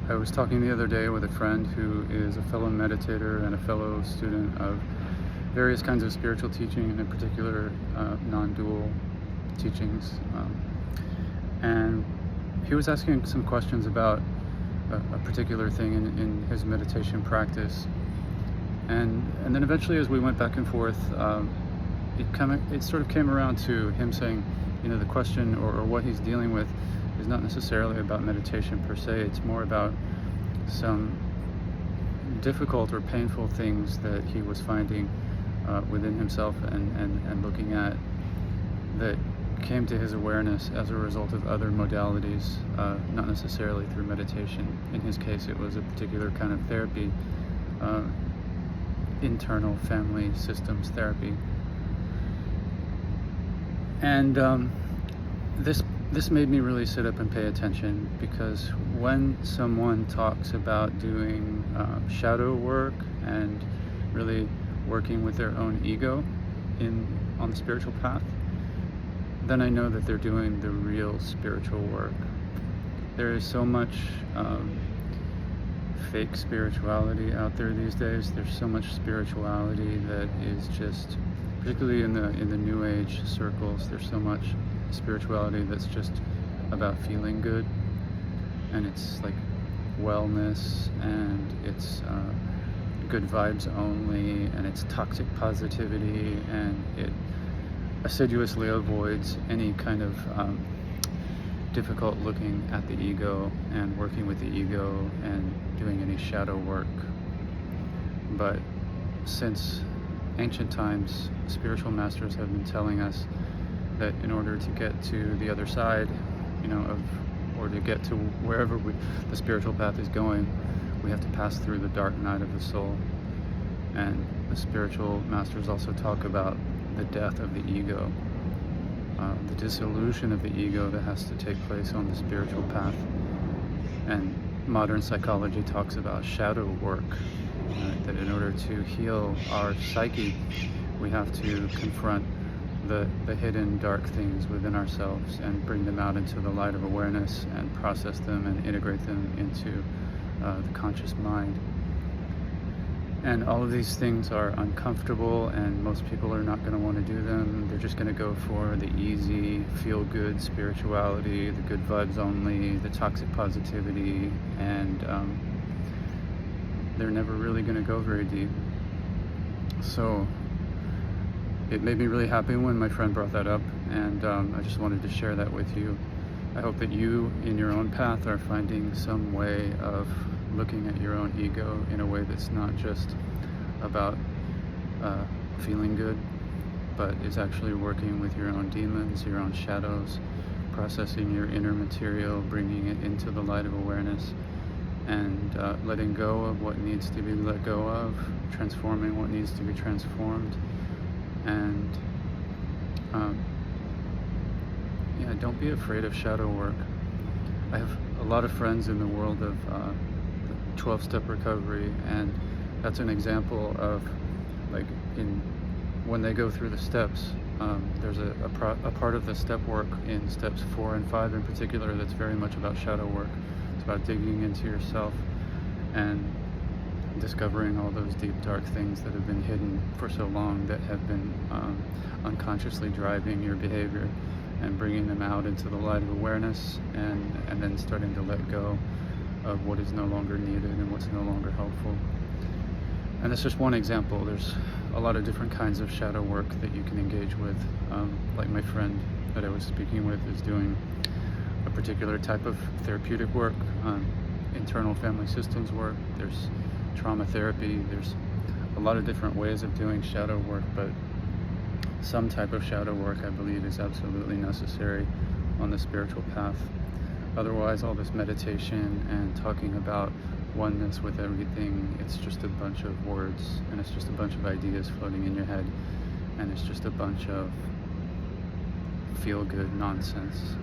I was talking the other day with a friend who is a fellow meditator and a fellow student of various kinds of spiritual teaching, and in particular non-dual teachings. And he was asking some questions about a particular thing in his meditation practice. And then eventually, as we went back and forth, it sort of came around to him saying, the question or what he's dealing with is not necessarily about meditation per se. It's more about some difficult or painful things that he was finding within himself and looking at, that came to his awareness as a result of other modalities, not necessarily through meditation. In his case, it was a particular kind of therapy, internal family systems therapy. And this made me really sit up and pay attention, because when someone talks about doing shadow work and really working with their own ego on the spiritual path, then I know that they're doing the real spiritual work. There is so much fake spirituality out there these days. There's so much spirituality that is just, particularly in the New Age circles, there's so much spirituality that's just about feeling good, and it's like wellness, and it's good vibes only, and it's toxic positivity, and it assiduously avoids any kind of difficult looking at the ego and working with the ego and doing any shadow work. But since ancient times, spiritual masters have been telling us that in order to get to the other side, or to get to wherever the spiritual path is going, we have to pass through the dark night of the soul. And the spiritual masters also talk about the death of the ego, the dissolution of the ego that has to take place on the spiritual path. And modern psychology talks about shadow work, that in order to heal our psyche, we have to confront the hidden dark things within ourselves and bring them out into the light of awareness and process them and integrate them into the conscious mind. And all of these things are uncomfortable, and most people are not going to want to do them. They're just going to go for the easy, feel-good spirituality, the good vibes only, the toxic positivity, and they're never really going to go very deep. So it made me really happy when my friend brought that up, and I just wanted to share that with you. I hope that you, in your own path, are finding some way of looking at your own ego in a way that's not just about feeling good, but is actually working with your own demons, your own shadows, processing your inner material, bringing it into the light of awareness, and letting go of what needs to be let go of, transforming what needs to be transformed. And don't be afraid of shadow work. I have a lot of friends in the world of 12-step recovery, and that's an example of, when they go through the steps, there's a part of the step work in steps 4 and 5 in particular that's very much about shadow work. It's about digging into yourself and discovering all those deep dark things that have been hidden for so long, that have been unconsciously driving your behavior, and bringing them out into the light of awareness, and then starting to let go of what is no longer needed and what's no longer helpful. And that's just one example. There's a lot of different kinds of shadow work that you can engage with. Like my friend that I was speaking with is doing a particular type of therapeutic work, internal family systems work. There's trauma therapy. There's a lot of different ways of doing shadow work, but some type of shadow work, I believe, is absolutely necessary on the spiritual path. Otherwise, all this meditation and talking about oneness with everything, it's just a bunch of words, and it's just a bunch of ideas floating in your head, and it's just a bunch of feel-good nonsense.